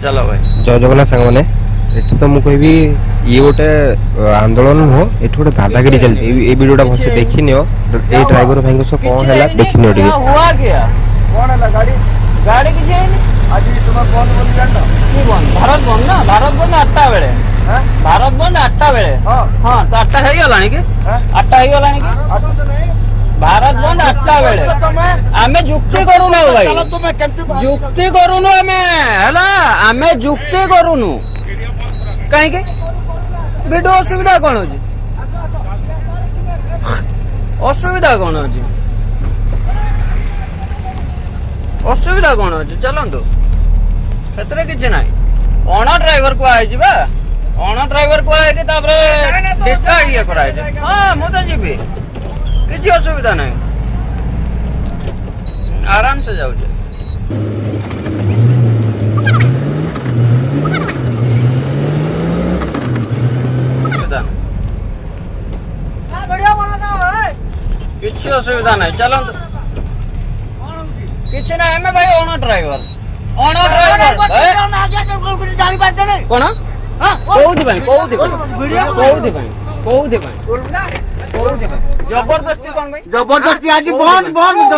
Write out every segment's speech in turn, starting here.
चलो भाई जय जगन्नाथ सांग मैंने ये तो मुझे कहबी ये गोटे आंदोलन नुह ये गोटे दादागिरी चलती ये वीडियोटा भलसे देखी नियो ए ड्राइवर भाई सह कौन है देखी नियो टिके हुआ क्या कौन है गाड़ी गाड़ी किसी है नहीं आज तुम बंद बोली जान की बंद भारत बंद ना भारत बंद 8टा बेले भारत बंद 8टा बेले हां तो 8टा है गलानी के 8टा है गलानी के भारत बंद 8टा बेले आमे जुक्ति करूनु भाई जुक्ति करूनु आमे हला आमे जुक्ति करूनु काहे के वीडियो असुविधा कोन होजी असुविधा कोन होजी असुविधा कोन होजी चलंतु सेतरे किछ नाही ओना ड्राइवर को आइ जिबा ओना ड्राइवर को आइ के तापरे डिस्ट्राक्ट ये कराइ जे हां मु तो जिबी किछ असुविधा नाही आराम से जाउ जे बढ़िया बोला ना किछ असुविधा नाही चलंतु किछ नाही हमें भाई ओना ड्राइवर कोन कोउथि जबरदस्ती कोन भाई जबरदस्ती आज बंद बंद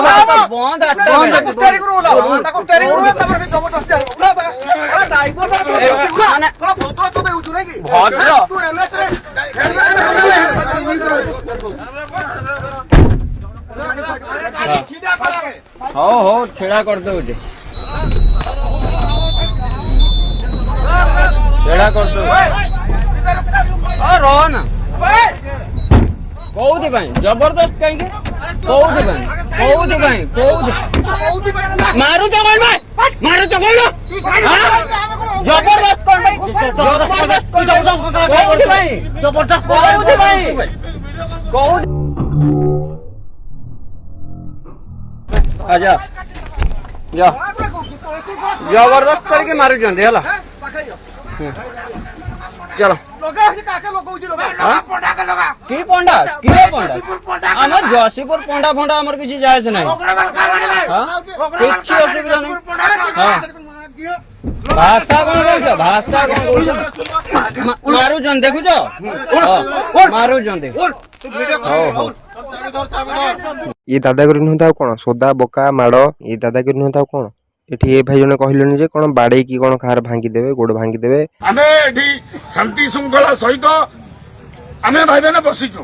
बंद बंद स्टेरिंग रोला ताको स्टेरिंग रोला तबर जबरदस्ती अरे ड्राइवर माने थोड़ा भद्र तो देउ छु नै की भद्र तू एमएस रे हो छेड़ा कर दो जे छेड़ा कर दो आ रो ना कोउथि भाई जबरदस्त कहीं के कोउथि भाई मारू जगन भाई मारू जगन जबरदस्त कोन भाई जबरदस्त भाई जबरदस्त भाई कोउथि आजा जा जबरदस्त करके मारू जंदे हला चलो लोगा काके लोगौजी लोगा पोंडा के लोगा की पोंडा हमर जसीपुर पोंडा फोंडा हमर किछि जायज नै हां किछि असुविधा नै हां भाषा कोन कहछ भाषा कोन कहछ मारू जन देखु छ मारू जन देख हो ये दादागिरी नुह कौन सोदा बोका माड़ ये दादागिरी नुह कौन एठी ए भाई जने कहलेन जे कोन बाडे की कोन खार भांगी देबे गोड़ भांगी देबे आमे एठी शांति शृंखला सहित आमे भाई बहन बसिचु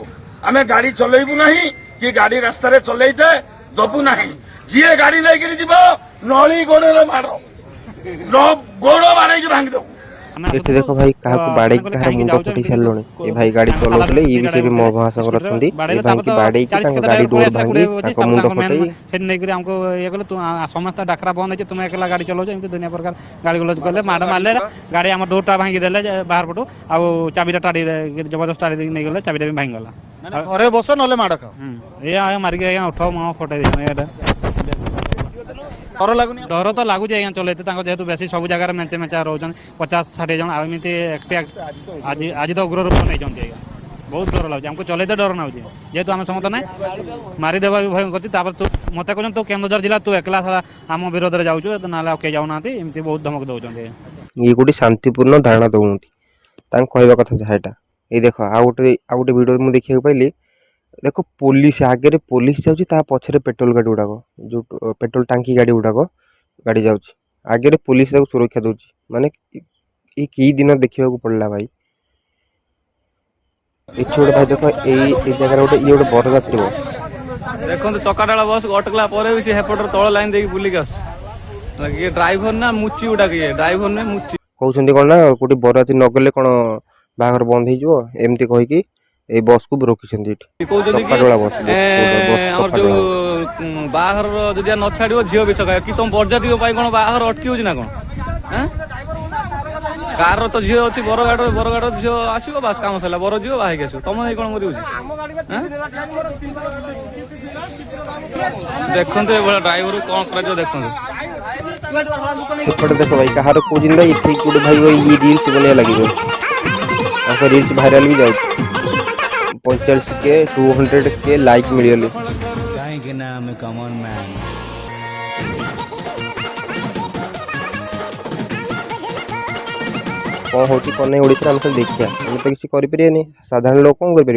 आमे गाड़ी चलेबु नहीं कि गाड़ी रास्ता रे चलेइते दबु नहीं जिए गाड़ी नै गिरी जीवो नळी गोड़े मारो गोड़ बाडे की भांगी दबु एठी देखो भाई कहा को बाडे की कहार मुंडो फटी सलोनी ए भाई गाड़ी चलोतले ई विषय रे मो भाषा करथुंदी ए भाई की बाडे की तांग गाड़ी डोर भांगी ताको मुंडो फटई फिर नै करी हमको ये कहले तू समस्त डाकरा बंद है तुम एकला गाड़ी चलो एमती दुनिया प्रकार गाड़ी गलत करले माड मारले गाड़ी हमर डोरटा भांगी देले बाहर पटो आ चाबीटा टाडी जबरदस्त टाडी नै गले चाबीटा भी भांगी गला माने घरे बस नले माड खा ए आ मार के आया उठाओ मा फटाई दे एटा डर तो लगुच आज्ञा चलते जेहेतु बेसी सब जगह मेचे मेचा रोचन 50-60 जन आमती आज तो उग्र रूप नहीं आज्ञा बहुत डर लगे हमको चलते डर ना जेहेतु आम समस्त ना मारिदेवा भी भय कर तू मत कह तू केन्दुझर जिला तू एकला आम विरोध में जाऊँ ना किए जाऊना एमती बहुत धमक दौरान ये गोटे शांतिपूर्ण धारणा दौंती कहवा कथा जहाँ ये देख आउ गोटे वीडियो मुझे देखा पाइली देखो पुलिस आगे पुलिस जाऊँगी पछरे पेट्रोल गाड़ी गुड़ाक जो पेट्रोल टांकी गाड़ी गुड़ाक गाड़ी जाऊँगी आगे पुलिस सुरक्षा दूची माने ये कई दिन देखा पड़ला भाई ये गोटे भाई देख ये जगह गोटे ये गोटे बरजात्री बस देखो चकाडाला बस अटकला भी से हेपटर तल लाइन देकी बुलिक आस ड्राइवर ना मुची गुटा किए ड्राइवर ने मुची कहते कौन ना गोटे बरजात्री नगले कौन बाहर बंद हो एमती कहीकि ए बस को रोकी बाहर जदि न छाड़ झील भी सका कि तुम बरजाती कौन बाहर अटकी हो कौन कार तो झील अच्छी बरगाड़ झील आसो बास कम सर बर झील बाहर आस तुम नहीं कौन मरी देखते ड्राइवर कौन कर देखते देख भाई कहार को जिंदा ये गोटे भाई ये रील्स बनिया लगे रील्स भाइराल भी जाए 45K 200K लाइक मिलियन कहीं ना कॉमन मैन कौन होची कौन नहीं ओडिशा आम सब देखिया हम तो किसी करें साधारण लोक कौन कर